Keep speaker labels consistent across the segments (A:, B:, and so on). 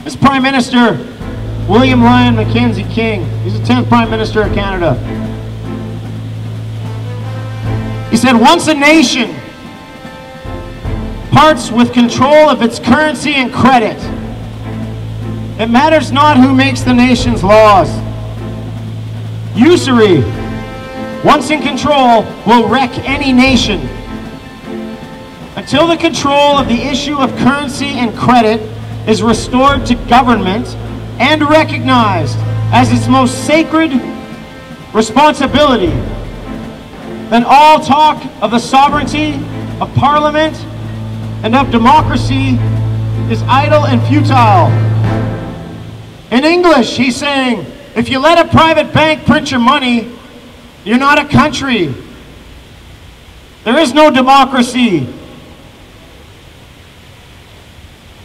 A: This Prime Minister, William Lyon Mackenzie King, he's the 10th Prime Minister of Canada. He said, once a nation parts with control of its currency and credit, it matters not who makes the nation's laws. Usury, once in control, will wreck any nation. Until the control of the issue of currency and credit is restored to government and recognized as its most sacred responsibility, then all talk of the sovereignty of Parliament and of democracy is idle and futile. In English, he's saying, if you let a private bank print your money, you're not a country. There is no democracy.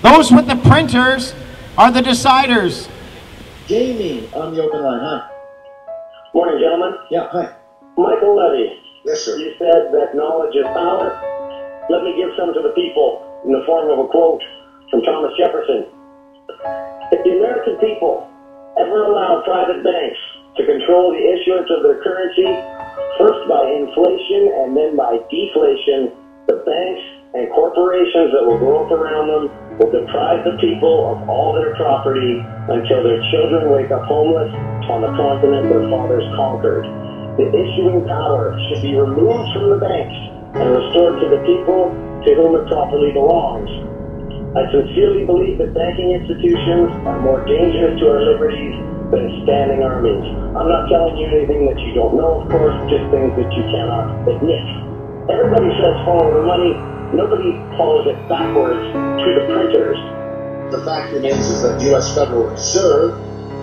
A: Those with the printers are the deciders.
B: Jamie on the open line, hi.
C: Morning, gentlemen.
B: Yeah, hi.
C: Michael Levy.
B: Yes, sir.
C: You said that knowledge is power. Let me give some to the people in the form of a quote from Thomas Jefferson. If the American people ever allowed private banks to control the issuance of their currency, first by inflation and then by deflation, the banks and corporations that will grow up around them will deprive the people of all their property until their children wake up homeless on the continent their fathers conquered. The issuing power should be removed from the banks and restored to the people to whom it properly belongs. I sincerely believe that banking institutions are more dangerous to our liberties than standing armies. I'm not telling you anything that you don't know, of course, just things that you cannot admit. Everybody says follow the money. Nobody follows it backwards to the printers.
B: The fact remains is that the U.S. Federal Reserve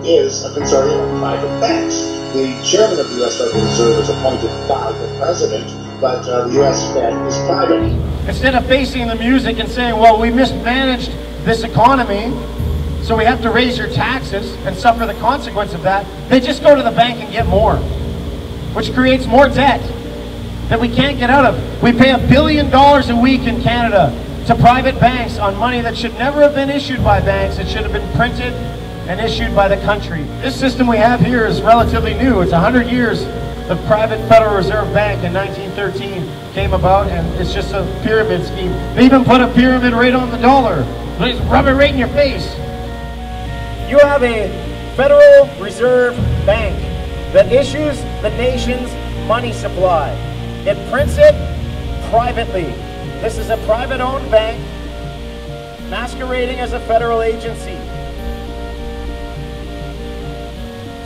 B: is a consortium of private banks. The chairman of the U.S. Federal Reserve is appointed by the president, but the U.S. Fed is private.
A: Instead of facing the music and saying, well, we mismanaged this economy, so we have to raise your taxes and suffer the consequence of that, they just go to the bank and get more, which creates more debt that we can't get out of. We pay $1 billion a week in Canada to private banks on money that should never have been issued by banks. It should have been printed and issued by the country. This system we have here is relatively new. It's 100 years. The private Federal Reserve Bank in 1913 came about, and it's just a pyramid scheme. They even put a pyramid right on the dollar. They just rub it right in your face. You have a Federal Reserve Bank that issues the nation's money supply. It prints it privately. This is a private-owned bank masquerading as a federal agency.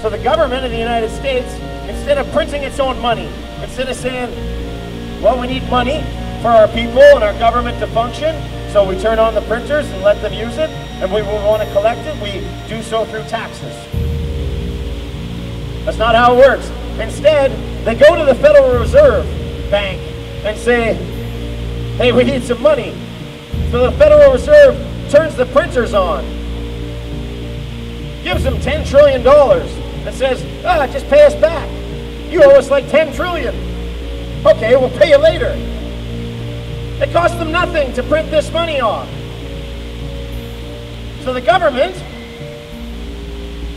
A: So the government of the United States, instead of printing its own money, instead of saying, well, we need money for our people and our government to function, so we turn on the printers and let them use it, and we want to collect it, we do so through taxes. That's not how it works. Instead, they go to the Federal Reserve Bank and say, hey, we need some money. So the Federal Reserve turns the printers on, gives them $10 trillion, and says, just pay us back. You owe us like $10 trillion. Okay, we'll pay you later. It costs them nothing to print this money off. So the government,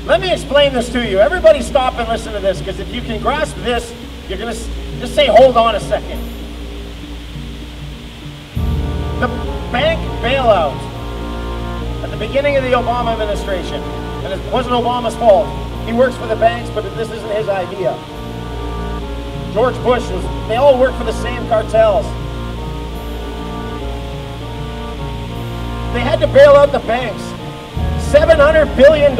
A: let me explain this to you. Everybody stop and listen to this, because if you can grasp this, you're going to just say, hold on a second. The bank bailout at the beginning of the Obama administration, and it wasn't Obama's fault. He works for the banks, but this isn't his idea. George Bush they all work for the same cartels. They had to bail out the banks. $700 billion.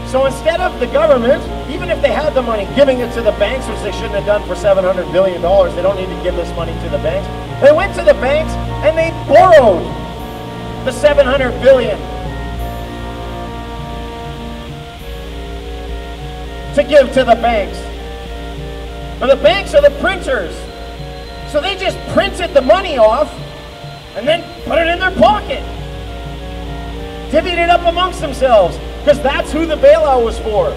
A: So instead of the government, even if they had the money, giving it to the banks, which they shouldn't have done for $700 billion, they don't need to give this money to the banks. They went to the banks and they borrowed the $700 billion to give to the banks. But the banks are the printers. So they just printed the money off and then put it in their pocket. Divvied it up amongst themselves, because that's who the bailout was for.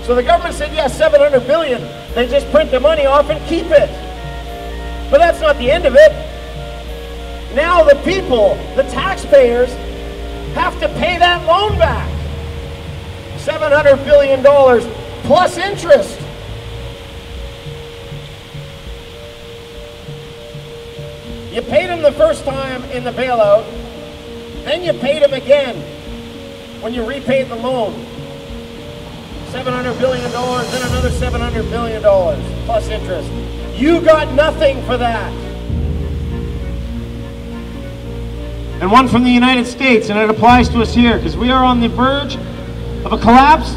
A: So the government said, yeah, $700 billion. They just print the money off and keep it. But that's not the end of it. Now the people, the taxpayers, have to pay that loan back. $700 billion plus interest. You paid them the first time in the bailout, then you paid them again when you repaid the loan. $700 billion, then another $700 billion plus interest. You got nothing for that. And one from the United States, and it applies to us here, because we are on the verge of a collapse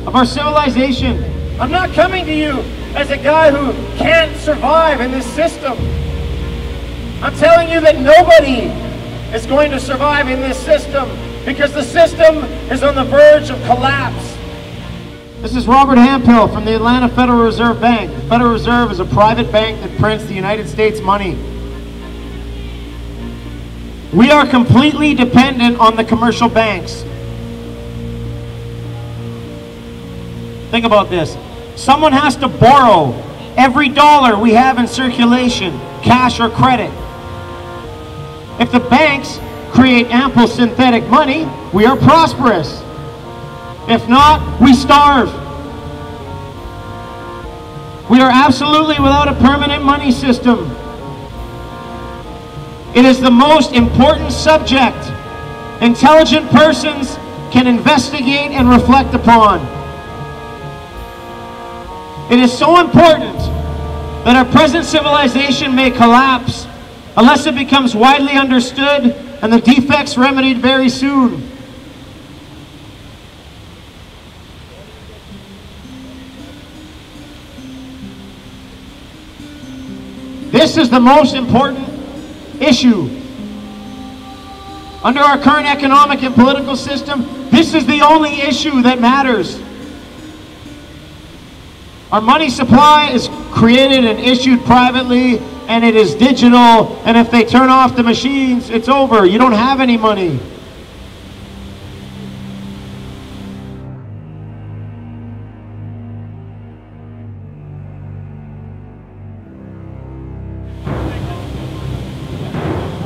A: of our civilization. I'm not coming to you as a guy who can't survive in this system. I'm telling you that nobody is going to survive in this system because the system is on the verge of collapse. This is Robert Hemphill from the Atlanta Federal Reserve Bank. The Federal Reserve is a private bank that prints the United States money. We are completely dependent on the commercial banks. Think about this. Someone has to borrow every dollar we have in circulation, cash or credit. If the banks create ample synthetic money, we are prosperous. If not, we starve. We are absolutely without a permanent money system. It is the most important subject intelligent persons can investigate and reflect upon. It is so important that our present civilization may collapse unless it becomes widely understood and the defects remedied very soon. This is the most important issue. Under our current economic and political system, this is the only issue that matters. Our money supply is created and issued privately, and it is digital, and if they turn off the machines, it's over. You don't have any money.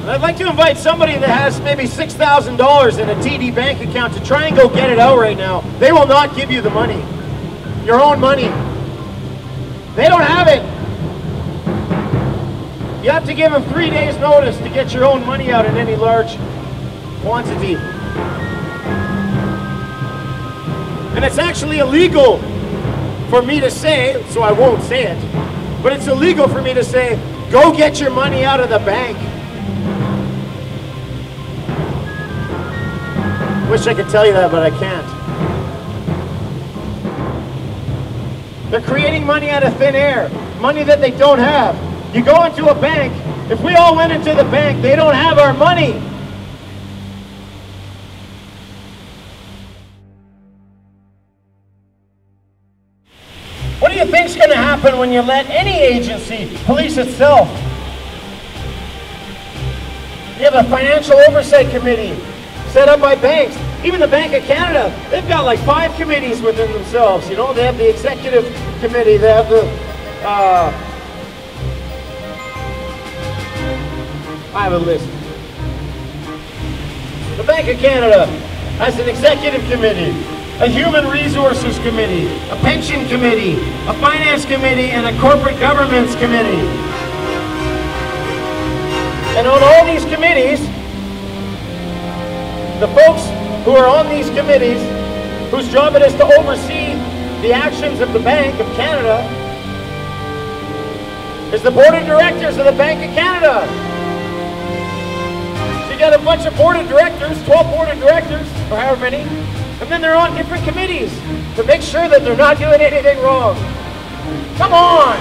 A: I'd like to invite somebody that has maybe $6,000 in a TD Bank account to try and go get it out right now. They will not give you the money. Your own money. They don't have it. You have to give them 3 days notice to get your own money out in any large quantity. And it's actually illegal for me to say, so I won't say it, but it's illegal for me to say, go get your money out of the bank. Wish I could tell you that, but I can't. They're creating money out of thin air, money that they don't have. You go into a bank, if we all went into the bank, they don't have our money. What do you think's going to happen when you let any agency police itself? You have a financial oversight committee set up by banks. Even the Bank of Canada, they've got like 5 committees within themselves. You know, they have the executive committee, they have the I have a list. The Bank of Canada has an executive committee, a human resources committee, a pension committee, a finance committee, and a corporate governance committee. And on all these committees, the folks who are on these committees, whose job it is to oversee the actions of the Bank of Canada, is the board of directors of the Bank of Canada. So you got a bunch of board of directors, 12 board of directors, or however many, and then they're on different committees to make sure that they're not doing anything wrong. Come on!